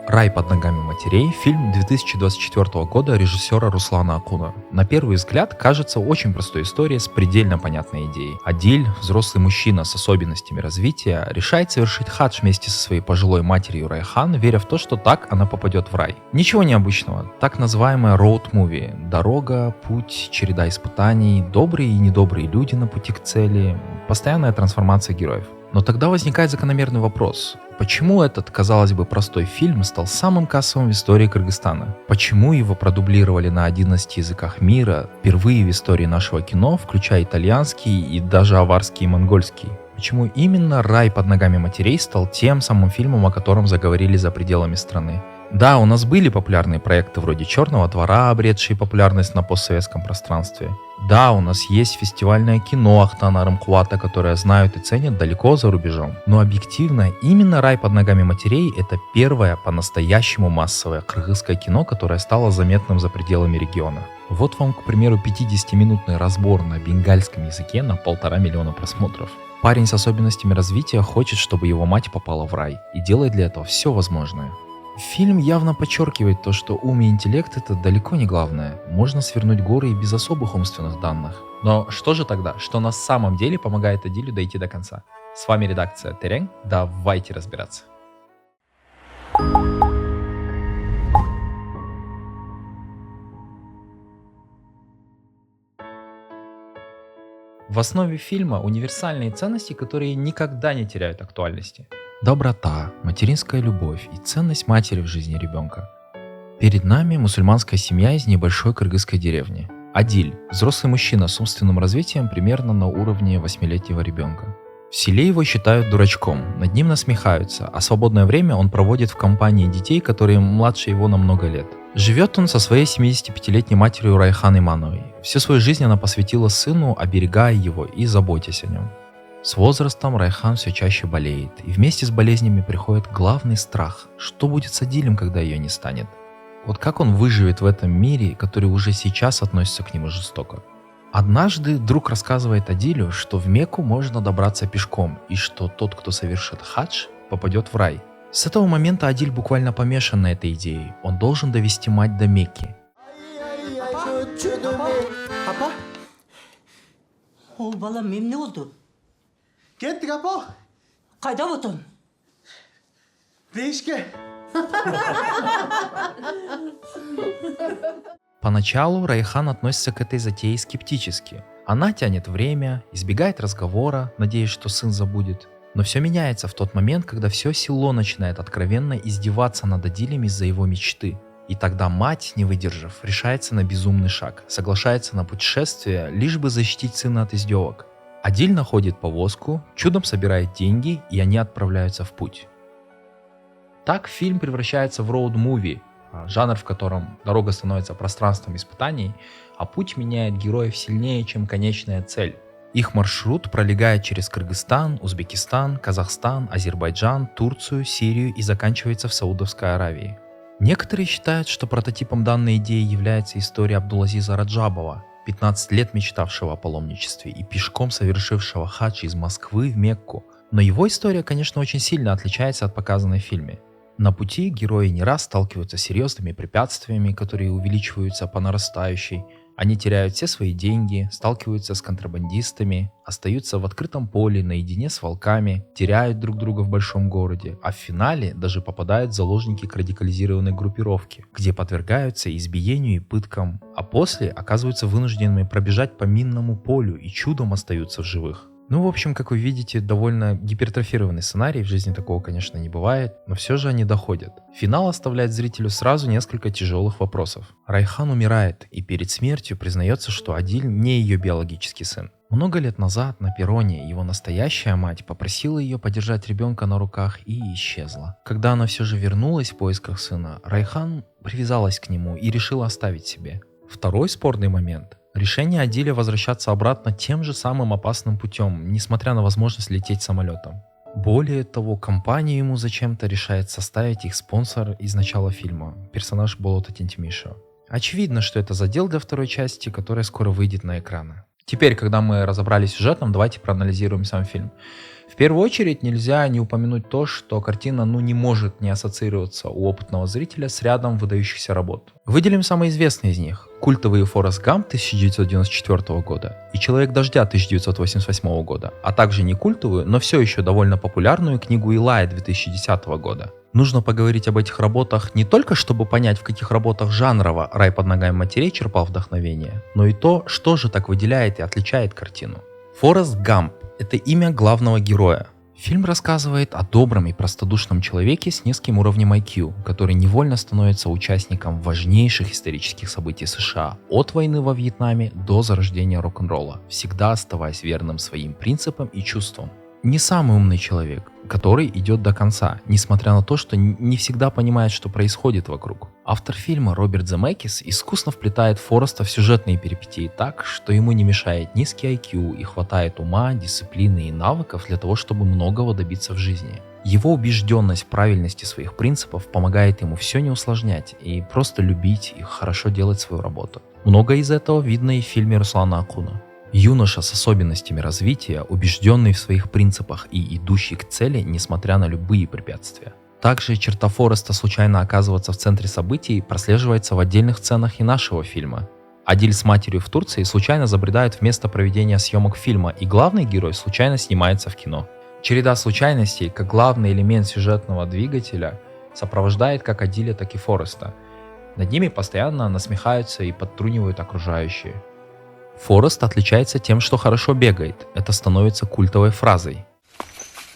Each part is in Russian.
«Рай под ногами матерей» — фильм 2024 года режиссера Руслана Акуна. На первый взгляд кажется очень простой историей с предельно понятной идеей. Адиль, взрослый мужчина с особенностями развития, решает совершить хадж вместе со своей пожилой матерью Райхан, веря в то, что так она попадет в рай. Ничего необычного. Так называемая роуд-муви. Дорога, путь, череда испытаний, добрые и недобрые люди на пути к цели, постоянная трансформация героев. Но тогда возникает закономерный вопрос. Почему этот, казалось бы, простой фильм стал самым кассовым в истории Кыргызстана? Почему его продублировали на 11 языках мира, впервые в истории нашего кино, включая итальянский и даже аварский и монгольский? Почему именно «Рай под ногами матерей» стал тем самым фильмом, о котором заговорили за пределами страны? Да, у нас были популярные проекты вроде «Черного двора», обретшие популярность на постсоветском пространстве. Да, у нас есть фестивальное кино Ахтана Рымкулата, которое знают и ценят далеко за рубежом. Но объективно, именно «Рай под ногами матерей» — это первое по-настоящему массовое кыргызское кино, которое стало заметным за пределами региона. Вот вам, к примеру, 50-минутный разбор на бенгальском языке на 1,5 миллиона просмотров. Парень с особенностями развития хочет, чтобы его мать попала в рай, и делает для этого все возможное. Фильм явно подчеркивает то, что ум и интеллект — это далеко не главное. Можно свернуть горы и без особых умственных данных. Но что же тогда? Что на самом деле помогает Адилю дойти до конца? С вами редакция Терень. Давайте разбираться. В основе фильма универсальные ценности, которые никогда не теряют актуальности. Доброта, материнская любовь и ценность матери в жизни ребенка. Перед нами мусульманская семья из небольшой кыргызской деревни. Адиль – взрослый мужчина с умственным развитием примерно на уровне 8-летнего ребенка. В селе его считают дурачком, над ним насмехаются, а свободное время он проводит в компании детей, которые младше его на много лет. Живет он со своей 75-летней матерью Райхан Имановой. Всю свою жизнь она посвятила сыну, оберегая его и заботясь о нем. С возрастом Райхан все чаще болеет, и вместе с болезнями приходит главный страх. Что будет с Адилем, когда ее не станет? Вот как он выживет в этом мире, который уже сейчас относится к нему жестоко? Однажды друг рассказывает Адилю, что в Мекку можно добраться пешком, и что тот, кто совершит хадж, попадет в рай. С этого момента Адиль буквально помешан на этой идее. Он должен довести мать до Мекки. Папа? Ол балам эмне болду? Кеттік апа. Кайда отон? Бейшке. Поначалу Райхан относится к этой затее скептически. Она тянет время, избегает разговора, надеясь, что сын забудет. Но все меняется в тот момент, когда все село начинает откровенно издеваться над Адилем из-за его мечты. И тогда мать, не выдержав, решается на безумный шаг, соглашается на путешествие, лишь бы защитить сына от издевок. Адиль находит повозку, чудом собирает деньги, и они отправляются в путь. Так фильм превращается в роуд-муви, жанр, в котором дорога становится пространством испытаний, а путь меняет героев сильнее, чем конечная цель. Их маршрут пролегает через Кыргызстан, Узбекистан, Казахстан, Азербайджан, Турцию, Сирию и заканчивается в Саудовской Аравии. Некоторые считают, что прототипом данной идеи является история Абдулазиза Раджабова, 15 лет мечтавшего о паломничестве и пешком совершившего хадж из Москвы в Мекку. Но его история, конечно, очень сильно отличается от показанной в фильме. На пути герои не раз сталкиваются с серьезными препятствиями, которые увеличиваются по нарастающей. Они теряют все свои деньги, сталкиваются с контрабандистами, остаются в открытом поле наедине с волками, теряют друг друга в большом городе, а в финале даже попадают в заложники к радикализированной группировке, где подвергаются избиению и пыткам, а после оказываются вынужденными пробежать по минному полю и чудом остаются в живых. Ну, в общем, как вы видите, довольно гипертрофированный сценарий, в жизни такого, конечно, не бывает, но все же они доходят. Финал оставляет зрителю сразу несколько тяжелых вопросов. Райхан умирает и перед смертью признается, что Адиль не ее биологический сын. Много лет назад на перроне его настоящая мать попросила ее подержать ребенка на руках и исчезла. Когда она все же вернулась в поисках сына, Райхан привязалась к нему и решила оставить себе. Второй спорный момент – решение Адиля возвращаться обратно тем же самым опасным путем, несмотря на возможность лететь самолетом. Более того, компанию ему зачем-то решает составить их спонсор из начала фильма, персонаж Болота Тентимишо. Очевидно, что это задел для второй части, которая скоро выйдет на экраны. Теперь, когда мы разобрались с сюжетом, давайте проанализируем сам фильм. В первую очередь нельзя не упомянуть то, что картина не может не ассоциироваться у опытного зрителя с рядом выдающихся работ. Выделим самые известные из них. Культовый «Форрест Гамп» 1994 года и «Человек дождя» 1988 года, а также не культовую, но все еще довольно популярную книгу Илая 2010 года. Нужно поговорить об этих работах не только чтобы понять, в каких работах жанрово «Рай под ногами матерей» черпал вдохновение, но и то, что же так выделяет и отличает картину. Форрест Гамп — это имя главного героя. Фильм рассказывает о добром и простодушном человеке с низким уровнем IQ, который невольно становится участником важнейших исторических событий США, от войны во Вьетнаме до зарождения рок-н-ролла, всегда оставаясь верным своим принципам и чувствам. Не самый умный человек, который идет до конца, несмотря на то, что не всегда понимает, что происходит вокруг. Автор фильма Роберт Земекис искусно вплетает Форреста в сюжетные перипетии так, что ему не мешает низкий IQ и хватает ума, дисциплины и навыков для того, чтобы многого добиться в жизни. Его убежденность в правильности своих принципов помогает ему все не усложнять и просто любить и хорошо делать свою работу. Многое из этого видно и в фильме Руслана Акуна. Юноша с особенностями развития, убежденный в своих принципах и идущий к цели, несмотря на любые препятствия. Также черта Форреста случайно оказываться в центре событий прослеживается в отдельных сценах и нашего фильма. Адиль с матерью в Турции случайно забредают в место проведения съемок фильма, и главный герой случайно снимается в кино. Череда случайностей, как главный элемент сюжетного двигателя, сопровождает как Адиля, так и Форреста. Над ними постоянно насмехаются и подтрунивают окружающие. Форрест отличается тем, что хорошо бегает. Это становится культовой фразой.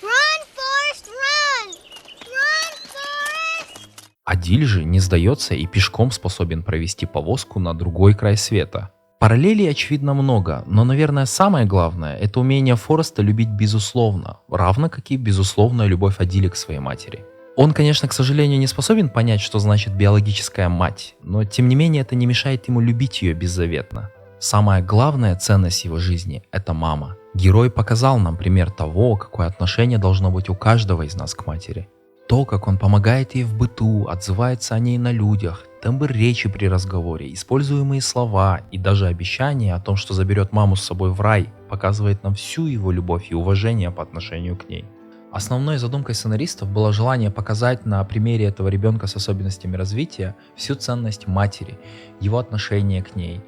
Run, Forrest, run! Run, Forrest! Адиль же не сдается и пешком способен провести повозку на другой край света. Параллелей очевидно много, но, наверное, самое главное – это умение Форреста любить безусловно, равно как и безусловная любовь Адиля к своей матери. Он, конечно, к сожалению, не способен понять, что значит биологическая мать, но тем не менее это не мешает ему любить ее беззаветно. Самая главная ценность его жизни – это мама. Герой показал нам пример того, какое отношение должно быть у каждого из нас к матери. То, как он помогает ей в быту, отзывается о ней на людях, тембр речи при разговоре, используемые слова и даже обещание о том, что заберет маму с собой в рай, показывает нам всю его любовь и уважение по отношению к ней. Основной задумкой сценаристов было желание показать на примере этого ребенка с особенностями развития всю ценность матери, его отношение к ней,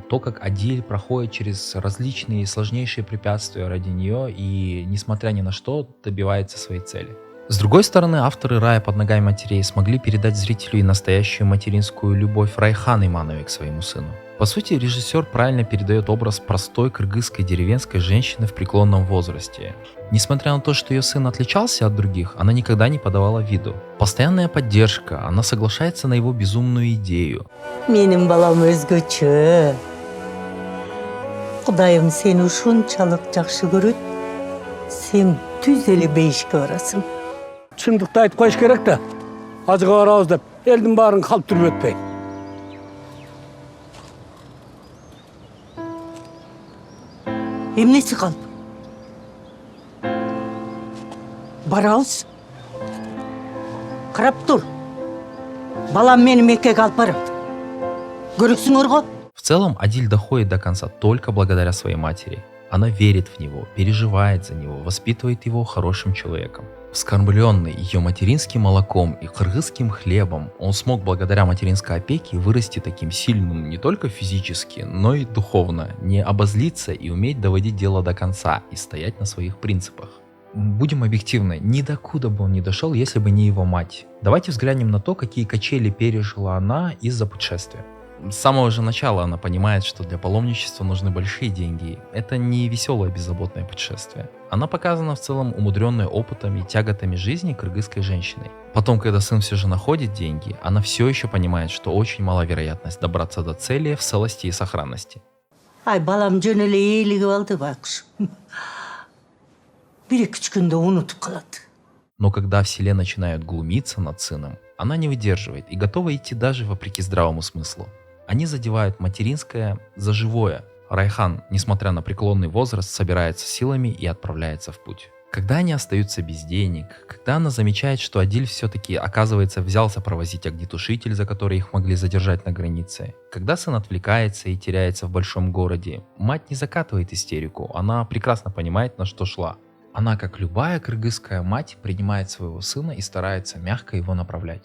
то, как Адиль проходит через различные сложнейшие препятствия ради нее и, несмотря ни на что, добивается своей цели. С другой стороны, авторы «Рая под ногами матерей» смогли передать зрителю и настоящую материнскую любовь Райхан Имановой к своему сыну. По сути, режиссер правильно передает образ простой кыргызской деревенской женщины в преклонном возрасте. Несмотря на то, что ее сын отличался от других, она никогда не подавала виду. Постоянная поддержка, она соглашается на его безумную идею. Менің балам өзгөчө. Құдайым сені ушунчалык жакшы көрөт. Сен түз эле бейишке барасың. Шындықты айтып қойыш керек та. Азығы барабыз деп, елдің барын қалып тұрып өтпей. Эмнеси калп? Барабыз. Карап тур. Балам мени Меккеге алып барат. Көрөсүңөр го? В целом, Адиль доходит до конца только благодаря своей матери. Она верит в него, переживает за него, воспитывает его хорошим человеком. Вскормленный ее материнским молоком и кыргызским хлебом, он смог благодаря материнской опеке вырасти таким сильным не только физически, но и духовно, не обозлиться и уметь доводить дело до конца и стоять на своих принципах. Будем объективны, ни докуда бы он не дошел, если бы не его мать. Давайте взглянем на то, какие качели пережила она из-за путешествия. С самого же начала она понимает, что для паломничества нужны большие деньги. Это не веселое беззаботное путешествие. Она показана в целом умудренной опытом и тяготами жизни кыргызской женщиной. Потом, когда сын все же находит деньги, она все еще понимает, что очень мала вероятность добраться до цели в целости и сохранности. Ай, балам жөн эле ээлиги алды байкуш. Бир-эки күндө унутуп калат. Но когда в селе начинают глумиться над сыном, она не выдерживает и готова идти даже вопреки здравому смыслу. Они задевают материнское за живое. Райхан, несмотря на преклонный возраст, собирается силами и отправляется в путь. Когда они остаются без денег, когда она замечает, что Адиль все-таки, оказывается, взялся провозить огнетушитель, за который их могли задержать на границе, когда сын отвлекается и теряется в большом городе, мать не закатывает истерику, она прекрасно понимает, на что шла. Она, как любая кыргызская мать, принимает своего сына и старается мягко его направлять.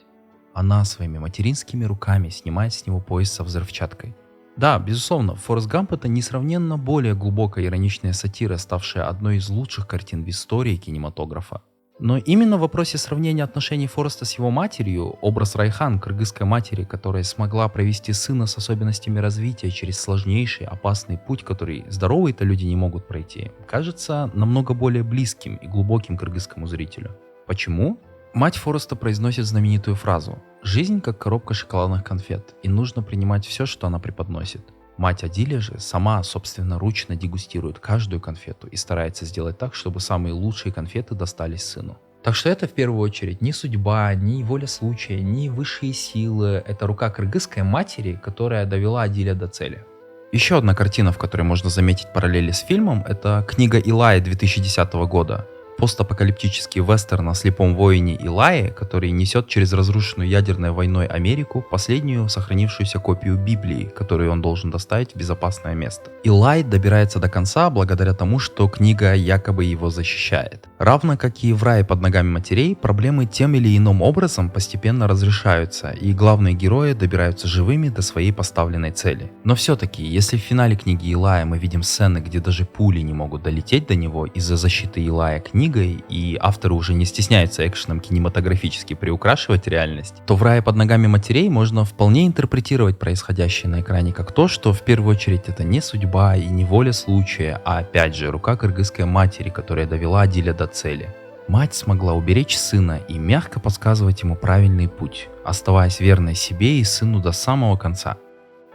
Она своими материнскими руками снимает с него пояс со взрывчаткой. Да, безусловно, Форрест Гамп — это несравненно более глубокая ироничная сатира, ставшая одной из лучших картин в истории кинематографа. Но именно в вопросе сравнения отношений Форреста с его матерью, образ Райхан, кыргызской матери, которая смогла провести сына с особенностями развития через сложнейший, опасный путь, который здоровые-то люди не могут пройти, кажется намного более близким и глубоким кыргызскому зрителю. Почему? Мать Форреста произносит знаменитую фразу: «Жизнь как коробка шоколадных конфет, и нужно принимать все, что она преподносит». Мать Адиля же сама собственноручно дегустирует каждую конфету и старается сделать так, чтобы самые лучшие конфеты достались сыну. Так что это в первую очередь не судьба, не воля случая, не высшие силы. Это рука кыргызской матери, которая довела Адиля до цели. Еще одна картина, в которой можно заметить параллели с фильмом, это книга Илая 2010 года. Постапокалиптический вестерн о слепом воине Илае, который несет через разрушенную ядерной войной Америку последнюю сохранившуюся копию Библии, которую он должен доставить в безопасное место. Илай добирается до конца благодаря тому, что книга якобы его защищает. Равно как и в рае под ногами матерей, проблемы тем или иным образом постепенно разрешаются, и главные герои добираются живыми до своей поставленной цели. Но все-таки, если в финале книги Илая мы видим сцены, где даже пули не могут долететь до него из-за защиты Илая книгой, и авторы уже не стесняются экшеном кинематографически приукрашивать реальность, то в рае под ногами матерей можно вполне интерпретировать происходящее на экране как то, что в первую очередь это не судьба и не воля случая, а опять же рука кыргызской матери, которая довела Адиля до цели. Мать смогла уберечь сына и мягко подсказывать ему правильный путь, оставаясь верной себе и сыну до самого конца.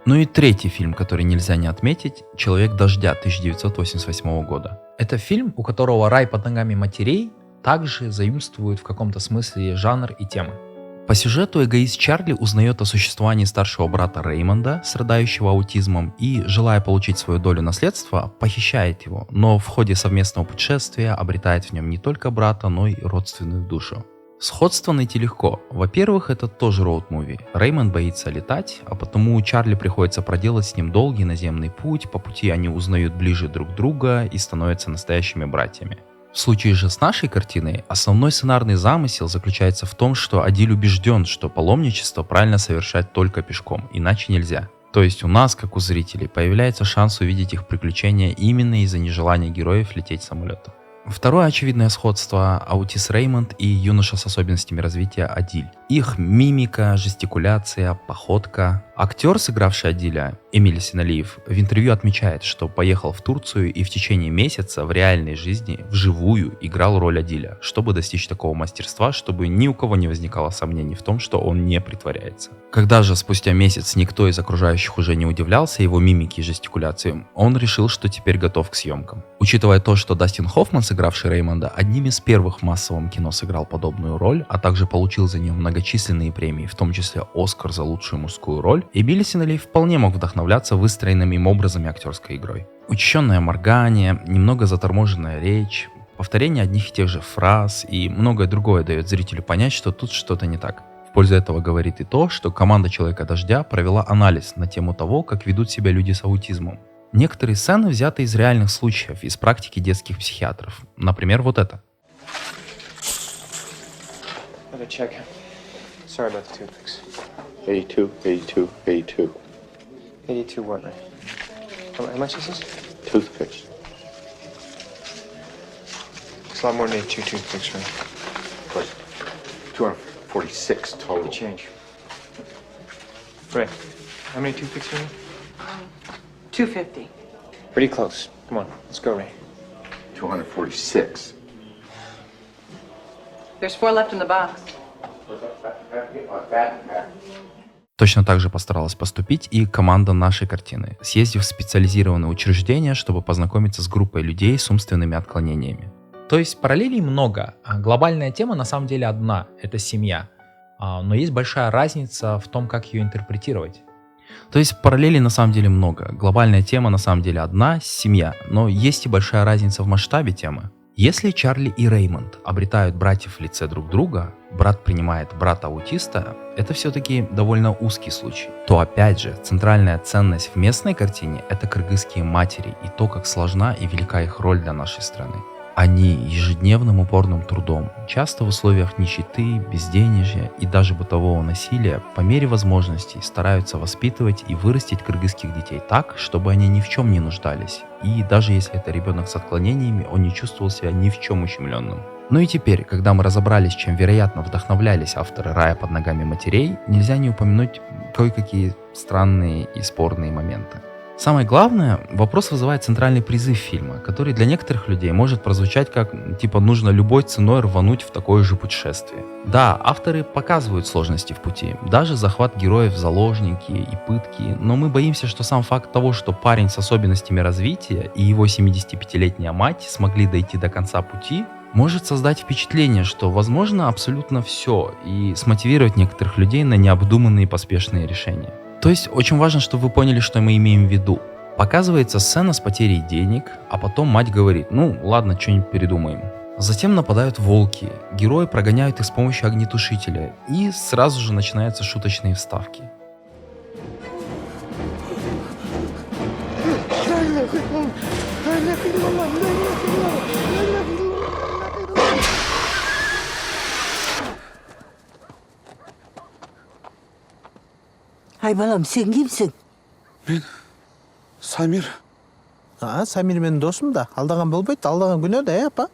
Ну и третий фильм, который нельзя не отметить, «Человек дождя» 1988 года. Это фильм, у которого рай под ногами матерей также заимствует в каком-то смысле жанр и темы. По сюжету эгоист Чарли узнает о существовании старшего брата Реймонда, страдающего аутизмом, и, желая получить свою долю наследства, похищает его, но в ходе совместного путешествия обретает в нем не только брата, но и родственную душу. Сходство найти легко. Во-первых, это тоже роуд-муви. Реймонд боится летать, а потому Чарли приходится проделать с ним долгий наземный путь, по пути они узнают ближе друг друга и становятся настоящими братьями. В случае же с нашей картиной, основной сценарный замысел заключается в том, что Адиль убежден, что паломничество правильно совершать только пешком, иначе нельзя. То есть у нас, как у зрителей, появляется шанс увидеть их приключения именно из-за нежелания героев лететь самолетом. Второе очевидное сходство – аутист Реймонд и юноша с особенностями развития Адиль. Их мимика, жестикуляция, походка. Актер, сыгравший Адиля, Эмиль Синалиев, в интервью отмечает, что поехал в Турцию и в течение месяца в реальной жизни вживую играл роль Адиля, чтобы достичь такого мастерства, чтобы ни у кого не возникало сомнений в том, что он не притворяется. Когда же спустя месяц никто из окружающих уже не удивлялся его мимике и жестикуляции, он решил, что теперь готов к съемкам. Учитывая то, что Дастин Хоффман, сыгравший Реймонда, одним из первых в массовом кино сыграл подобную роль, а также получил за нее многочисленные премии, в том числе Оскар за лучшую мужскую роль, Эмиль Синалиев вполне мог вдохновляться выстроенными им образами актерской игрой. Учащенное моргание, немного заторможенная речь, повторение одних и тех же фраз и многое другое дает зрителю понять, что тут что-то не так. В пользу этого говорит и то, что команда «Человека дождя» провела анализ на тему того, как ведут себя люди с аутизмом. Некоторые сцены взяты из реальных случаев, из практики детских психиатров. Например, вот это. Check. Sorry about the toothpicks. 82, 82, 82. 82 what, right? How much is this? Toothpicks. It's a lot more than 82 toothpicks, right? But 246 total. The change. Right. How many toothpicks are you? 250. Pretty close. Come on, let's go, Ray. 246. There's 4 left in the box. Точно так же постаралась поступить и команда нашей картины, съездив в специализированные учреждения, чтобы познакомиться с группой людей с умственными отклонениями. То есть параллелей много, а глобальная тема на самом деле одна – это семья. Но есть большая разница в том, как ее интерпретировать. То есть параллелей на самом деле много, глобальная тема на самом деле одна – семья, но есть и большая разница в масштабе темы. Если Чарли и Реймонд обретают братьев в лице друг друга, брат принимает брата-аутиста, это все-таки довольно узкий случай, то опять же центральная ценность в местной картине – это кыргызские матери и то, как сложна и велика их роль для нашей страны. а не ежедневным упорным трудом. Часто в условиях нищеты, безденежья и даже бытового насилия по мере возможностей стараются воспитывать и вырастить кыргызских детей так, чтобы они ни в чем не нуждались. И даже если это ребенок с отклонениями, он не чувствовал себя ни в чем ущемленным. Ну и теперь, когда мы разобрались, чем, вероятно, вдохновлялись авторы «Рая под ногами матерей», нельзя не упомянуть кое-какие странные и спорные моменты. Самое главное, вопрос вызывает центральный призыв фильма, который для некоторых людей может прозвучать как, типа, нужно любой ценой рвануть в такое же путешествие. Да, авторы показывают сложности в пути, даже захват героев в заложники и пытки, но мы боимся, что сам факт того, что парень с особенностями развития и его 75-летняя мать смогли дойти до конца пути, может создать впечатление, что возможно абсолютно все, и смотивировать некоторых людей на необдуманные и поспешные решения. То есть очень важно, чтобы вы поняли, что мы имеем в виду. Показывается сцена с потерей денег, а потом мать говорит: ну ладно, что-нибудь передумаем. Затем нападают волки, герои прогоняют их с помощью огнетушителя, и сразу же начинаются шуточные вставки. Ай балам, сен кимсің? Самир. Самир менің досым да. Алдаған болбайды, алдаған күнә да, апа?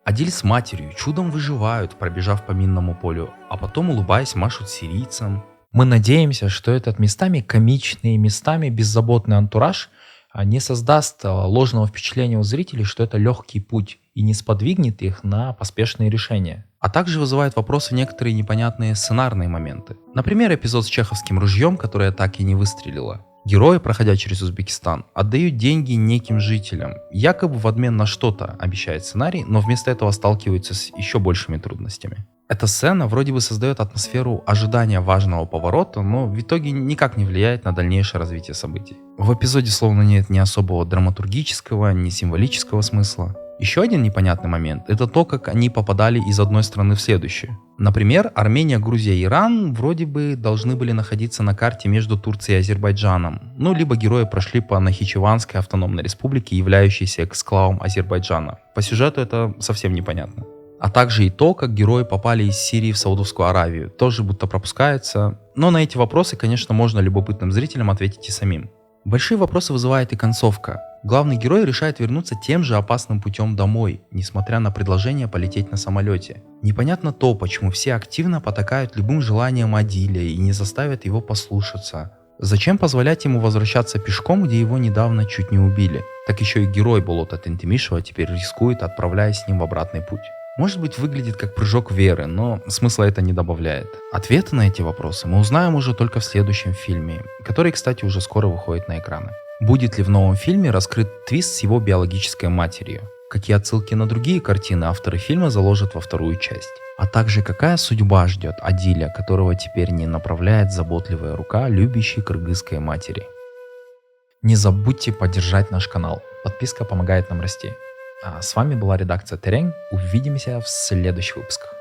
Адиль с матерью чудом выживают, пробежав по минному полю, а потом, улыбаясь, машут сирийцам. Мы надеемся, что этот местами комичный, местами беззаботный антураж не создаст ложного впечатления у зрителей, что это легкий путь и не сподвигнет их на поспешные решения. А также вызывает вопросы некоторые непонятные сценарные моменты. Например, эпизод с чеховским ружьем, которое так и не выстрелило. Герои, проходя через Узбекистан, отдают деньги неким жителям, якобы в обмен на что-то, обещает сценарий, но вместо этого сталкиваются с еще большими трудностями. Эта сцена вроде бы создает атмосферу ожидания важного поворота, но в итоге никак не влияет на дальнейшее развитие событий. В эпизоде словно нет ни особого драматургического, ни символического смысла. Еще один непонятный момент – это то, как они попадали из одной страны в следующую. Например, Армения, Грузия и Иран вроде бы должны были находиться на карте между Турцией и Азербайджаном, ну либо герои прошли по Нахичеванской автономной республике, являющейся эксклавом Азербайджана. По сюжету это совсем непонятно. А также и то, как герои попали из Сирии в Саудовскую Аравию, тоже будто пропускается. Но на эти вопросы, конечно, можно любопытным зрителям ответить и самим. Большие вопросы вызывает и концовка. Главный герой решает вернуться тем же опасным путем домой, несмотря на предложение полететь на самолете. Непонятно то, почему все активно потакают любым желанием Адиля и не заставят его послушаться. Зачем позволять ему возвращаться пешком, где его недавно чуть не убили? Так еще и герой Болота Тентемишева теперь рискует, отправляясь с ним в обратный путь. Может быть, выглядит как прыжок веры, но смысла это не добавляет. Ответы на эти вопросы мы узнаем уже только в следующем фильме, который, кстати, уже скоро выходит на экраны. Будет ли в новом фильме раскрыт твист с его биологической матерью? Какие отсылки на другие картины авторы фильма заложат во вторую часть? А также какая судьба ждет Адиля, которого теперь не направляет заботливая рука любящей кыргызской матери? Не забудьте поддержать наш канал. Подписка помогает нам расти. А с вами была редакция Терень. Увидимся в следующих выпусках.